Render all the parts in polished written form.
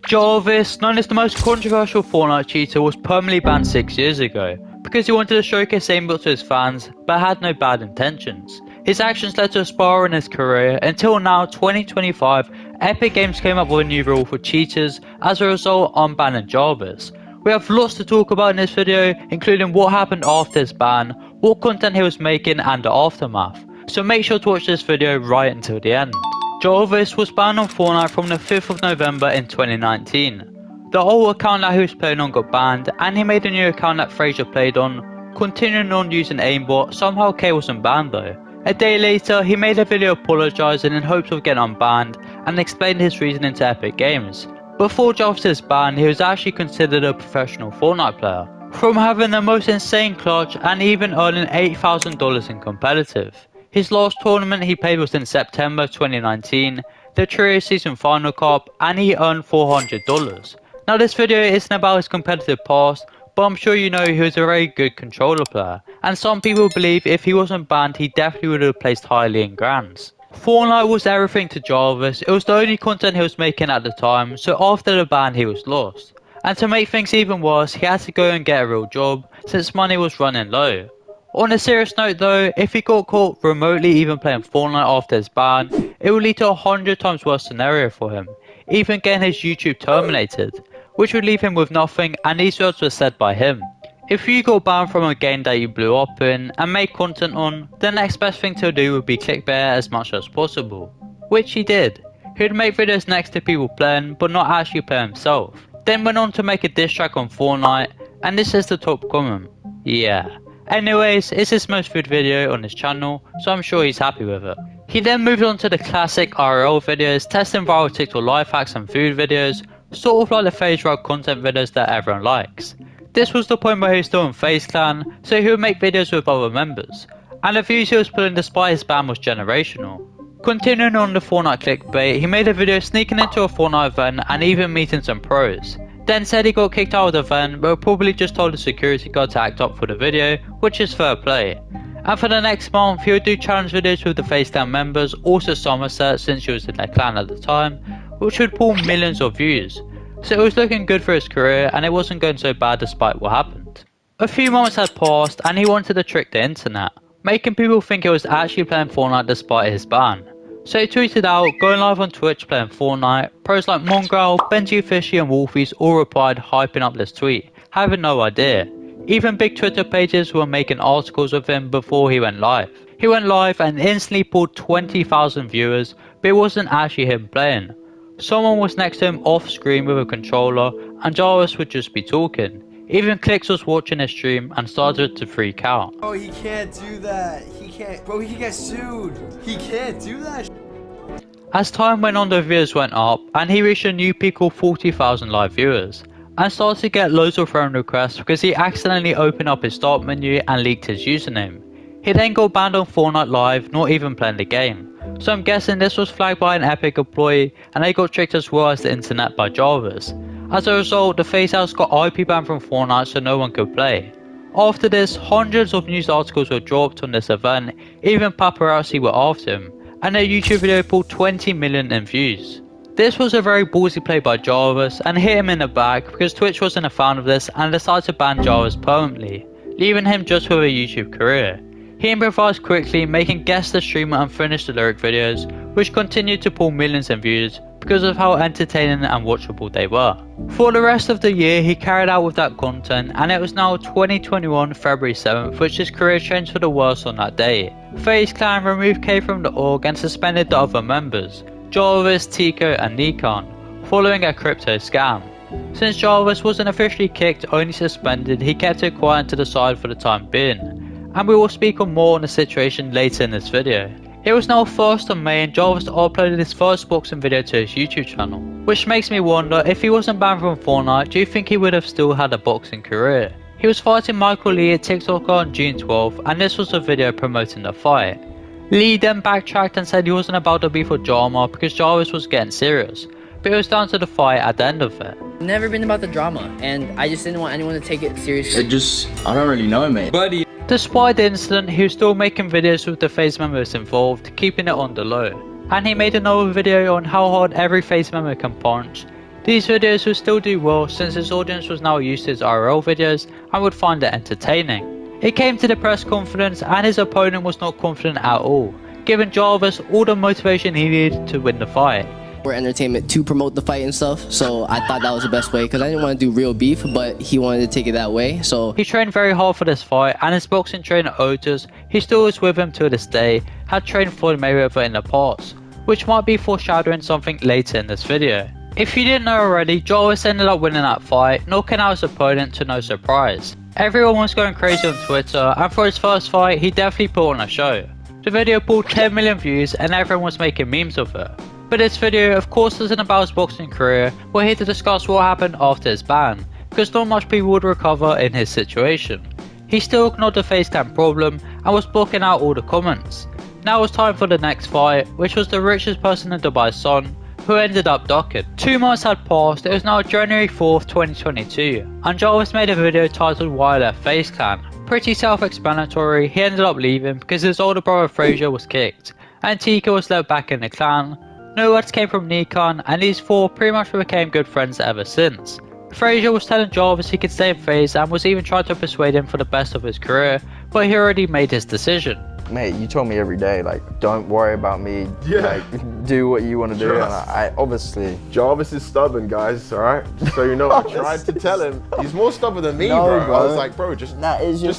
Jarvis, known as the most controversial Fortnite cheater, was permanently banned 6 years ago because he wanted to showcase aimbot to his fans but had no bad intentions. His actions led to a spiral in his career until now, 2025, Epic Games came up with a new rule for cheaters. As a result, unbanning Jarvis. We have lots to talk about in this video, including what happened after his ban, what content he was making and the aftermath. So make sure to watch this video right until the end. Jarvis was banned on Fortnite from the 5th of November in 2019. The old account that he was playing on got banned and he made a new account that Frazier played on, continuing on using aimbot. Somehow K wasn't banned though. A day later, he made a video apologising in hopes of getting unbanned and explained his reasoning to Epic Games. Before Jarvis' ban, he was actually considered a professional Fortnite player, from having the most insane clutch and even earning $8,000 in competitive. His last tournament he played was in September 2019, the Trio Season Final Cup, and he earned $400. Now this video isn't about his competitive past, but I'm sure you know he was a very good controller player, and some people believe if he wasn't banned he definitely would have placed highly in grands. Fortnite was everything to Jarvis. It was the only content he was making at the time, so after the ban he was lost. And to make things even worse, he had to go and get a real job since money was running low. On a serious note though, if he got caught remotely even playing Fortnite after his ban, it would lead to 100 times worse scenario for him, even getting his YouTube terminated, which would leave him with nothing, and these words were said by him. If you got banned from a game that you blew up in and made content on, the next best thing to do would be clickbait as much as possible, which he did. He would make videos next to people playing but not actually play himself, then went on to make a diss track on Fortnite, and this is the top comment. Yeah. Anyways, it's his most viewed video on his channel, so I'm sure he's happy with it. He then moved on to the classic IRL videos, testing viral TikTok life hacks and food videos, sort of like the Faze content videos that everyone likes. This was the point where he was still in Faze clan, so he would make videos with other members, and the views he was pulling despite his ban was generational. Continuing on the Fortnite clickbait, he made a video sneaking into a Fortnite event and even meeting some pros. Then said he got kicked out of the event, but probably just told the security guard to act up for the video, which is fair play. And for the next month, he would do challenge videos with the Faze clan members, also Somerset since she was in their clan at the time, which would pull millions of views. So it was looking good for his career and it wasn't going so bad despite what happened. A few months had passed and he wanted to trick the internet, making people think he was actually playing Fortnite despite his ban. So he tweeted out, going live on Twitch playing Fortnite. Pros like Mongrel, Benji Fishy and Wolfies all replied hyping up this tweet, having no idea. Even big Twitter pages were making articles of him before he went live. He went live and instantly pulled 20,000 viewers, but it wasn't actually him playing. Someone was next to him off screen with a controller and Jarvis would just be talking. Even Clix was watching his stream and started to freak out. Oh, he can't do that. He can't. Bro, he can get sued. He can't do that. As time went on, the views went up and he reached a new peak of 40,000 live viewers and started to get loads of friend requests because he accidentally opened up his start menu and leaked his username. He then got banned on Fortnite Live, not even playing the game. So I'm guessing this was flagged by an Epic employee and they got tricked as well as the internet by Jarvis. As a result, the Faze house got IP banned from Fortnite so no one could play. After this, hundreds of news articles were dropped on this event, even paparazzi were after him, and their YouTube video pulled 20 million in views. This was a very ballsy play by Jarvis and hit him in the back because Twitch wasn't a fan of this and decided to ban Jarvis permanently, leaving him just with a YouTube career. He improvised quickly, making guest the streamer and finished the lyric videos, which continued to pull millions in views because of how entertaining and watchable they were. For the rest of the year, he carried out with that content, and it was now 2021 February 7th, which his career changed for the worse on that day. Faze clan removed K from the org and suspended the other members, Jarvis, Tico and Nikon, following a crypto scam. Since Jarvis wasn't officially kicked, only suspended, he kept it quiet to the side for the time being, and we will speak on more on the situation later in this video. It was now 1st of May and Jarvis uploaded his first boxing video to his YouTube channel, which makes me wonder, if he wasn't banned from Fortnite, do you think he would have still had a boxing career? He was fighting Michael Lee at TikTok on June 12th and this was a video promoting the fight. Lee then backtracked and said he wasn't about to be for drama because Jarvis was getting serious, but it was down to the fight at the end of it. Never been about the drama and I just didn't want anyone to take it seriously. I don't really know, mate. Buddy. Despite the incident, he was still making videos with the Faze members involved, keeping it on the low. And he made another video on how hard every Faze member can punch, These videos would still do well since his audience was now used to his IRL videos and would find it entertaining. It came to the press conference and his opponent was not confident at all, giving Jarvis all the motivation he needed to win the fight. For entertainment to promote the fight and stuff, so I thought that was the best way because I didn't want to do real beef, but he wanted to take it that way. So he trained very hard for this fight, and his boxing trainer Otis, who still is with him to this day, had trained Floyd Mayweather in the past, which might be foreshadowing something later in this video. If you didn't know already, Jarvis ended up winning that fight, knocking out his opponent to no surprise. Everyone was going crazy on Twitter, and for his first fight he definitely put on a show. The video pulled 10 million views and everyone was making memes of it. But this video of course isn't about his boxing career. We're here to discuss what happened after his ban, because not much people would recover in his situation. He still ignored the face cam problem and was blocking out all the comments. Now it's time for the next fight, which was the richest person in Dubai's son, who ended up ducking. 2 months had passed, it was now January 4th, 2022, and Jarvis made a video titled Why I Left Faze Clan. Pretty self-explanatory, he ended up leaving because his older brother Frazier was kicked, and Tika was let back in the clan. No words came from Nikan, and these four pretty much became good friends ever since. Frazier was telling Jarvis he could stay in Faze and was even trying to persuade him for the best of his career, but he already made his decision. Mate, you told me every day, like, don't worry about me, like, do what you want to do, and I obviously... Jarvis is stubborn, guys, alright? So you know, I tried to tell him, he's more stubborn than me, bro. I was like, bro, just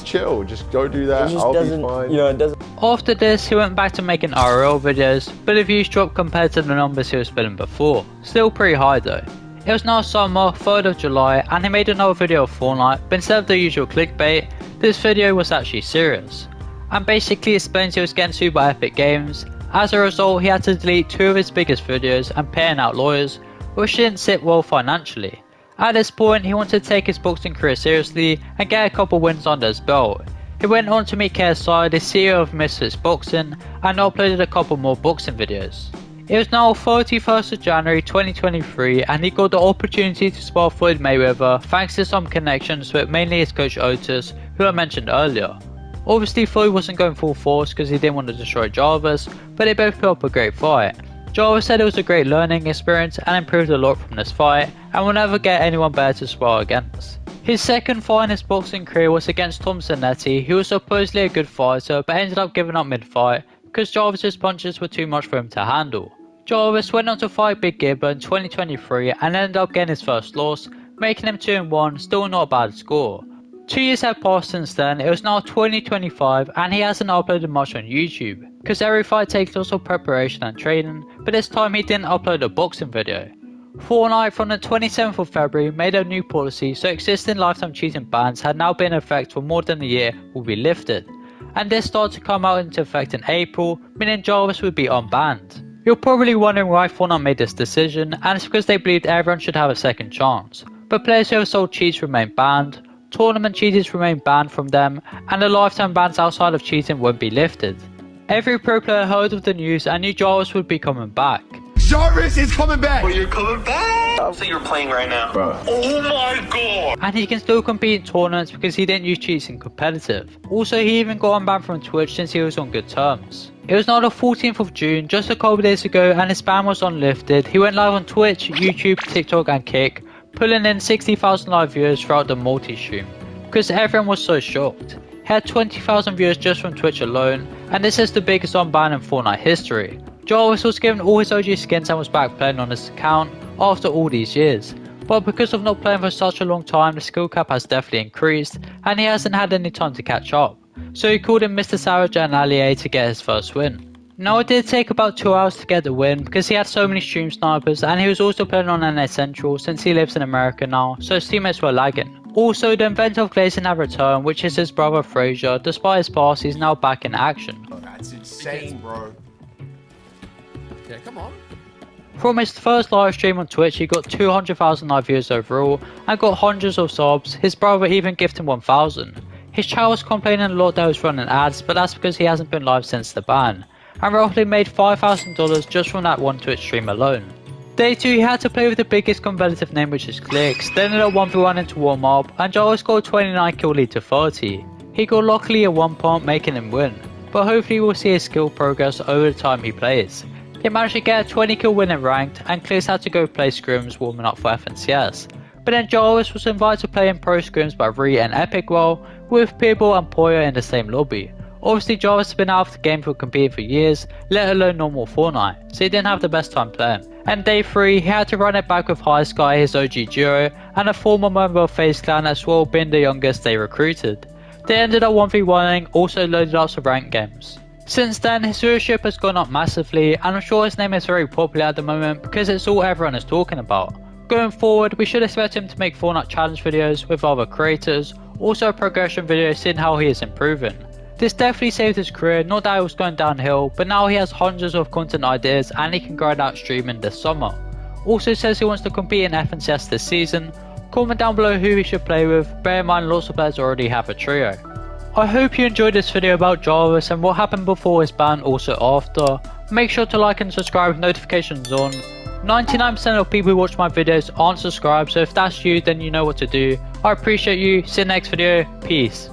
chill, just go do that, I'll be fine. You know, it doesn't... After this, he went back to making RL videos, but the views dropped compared to the numbers he was spinning before. Still pretty high though. It was now summer, 3rd of July, and he made another video of Fortnite, but instead of the usual clickbait, this video was actually serious. And basically explains he was getting sued by Epic Games. As a result, he had to delete 2 of his biggest videos and paying out lawyers, which didn't sit well financially. At this point, he wanted to take his boxing career seriously and get a couple wins under his belt. He went on to meet KSI, the CEO of Misfits Boxing, and uploaded a couple more boxing videos. It was now 31st of January 2023 and he got the opportunity to spar Floyd Mayweather thanks to some connections with mainly his coach Otis, who I mentioned earlier. Obviously Floyd wasn't going full force because he didn't want to destroy Jarvis, but they both put up a great fight. Jarvis said it was a great learning experience and improved a lot from this fight, and will never get anyone better to spar against. His second fight in his boxing career was against Tom Zanetti, who was supposedly a good fighter but ended up giving up mid-fight because Jarvis's punches were too much for him to handle. Jarvis went on to fight Big Gibber in 2023 and ended up getting his first loss, making him 2-1, still not a bad score. 2 years have passed since then, it was now 2025 and he hasn't uploaded much on YouTube, because every fight takes lots of preparation and training, but this time he didn't upload a boxing video. Fortnite from the 27th of February made a new policy so existing lifetime cheating bans had now been in effect for more than a year will be lifted, and this started to come out into effect in April, meaning Jarvis would be unbanned. You're probably wondering why Fortnite made this decision, and it's because they believed everyone should have a second chance, but players who have sold cheats remain banned. Tournament cheaters remain banned from them, and the lifetime bans outside of cheating won't be lifted. Every pro player heard of the news and knew Jarvis would be coming back. Jarvis is coming back! Oh, you're coming back? So you're playing right now? Bro. Oh my god! And he can still compete in tournaments because he didn't use cheats in competitive. Also, he even got unbanned from Twitch since he was on good terms. It was now the 14th of June, just a couple days ago, and his ban was unlifted. He went live on Twitch, YouTube, TikTok and Kick, pulling in 60,000 live viewers throughout the multi-stream, because everyone was so shocked. He had 20,000 viewers just from Twitch alone, and this is the biggest unban in Fortnite history. Jarvis was given all his OG skins and was back playing on his account after all these years, but because of not playing for such a long time, the skill cap has definitely increased, and he hasn't had any time to catch up. So he called in Mr. Savage and Allier to get his first win. Now it did take about 2 hours to get the win because he had so many stream snipers, and he was also playing on NA Central since he lives in America now, so his teammates were lagging. Also, the inventor of glazing had returned, which is his brother Frazier. Despite his past, he's now back in action. That's insane, bro. Yeah, come on. From his first live stream on Twitch, he got 200,000 live views overall and got hundreds of subs. His brother even gifted him 1,000. His channel was complaining a lot that he was running ads, but that's because he hasn't been live since the ban, and roughly made $5,000 just from that one Twitch stream alone. Day 2 he had to play with the biggest competitive name, which is Clix, then in a 1v1 into warm up, and Jarvis got 29 kill lead to 30. He got luckily a 1 pump making him win, but hopefully we'll see his skill progress over the time he plays. He managed to get a 20 kill win in ranked, and Clix had to go play scrims warming up for FNCS. But then Jarvis was invited to play in pro scrims by Re and Epic Roll with Pibble and Poya in the same lobby. Obviously Jarvis has been out of the game for competing for years, let alone normal Fortnite, so he didn't have the best time playing. And day 3 he had to run it back with High Sky, his OG duo, and a former member of Faze clan as well, being the youngest they recruited. They ended up 1v1ing, also loaded up some ranked games. Since then his viewership has gone up massively, and I'm sure his name is very popular at the moment because it's all everyone is talking about. Going forward, we should expect him to make Fortnite challenge videos with other creators, also a progression video seeing how he is improving. This definitely saved his career, not that it was going downhill, but now he has hundreds of content ideas and he can grind out streaming this summer. Also says he wants to compete in FNCS this season. Comment down below who he should play with, bear in mind lots of players already have a trio. I hope you enjoyed this video about Jarvis and what happened before his ban, also after. Make sure to like and subscribe with notifications on. 99% of people who watch my videos aren't subscribed, so if that's you then you know what to do. I appreciate you, see you next video, peace.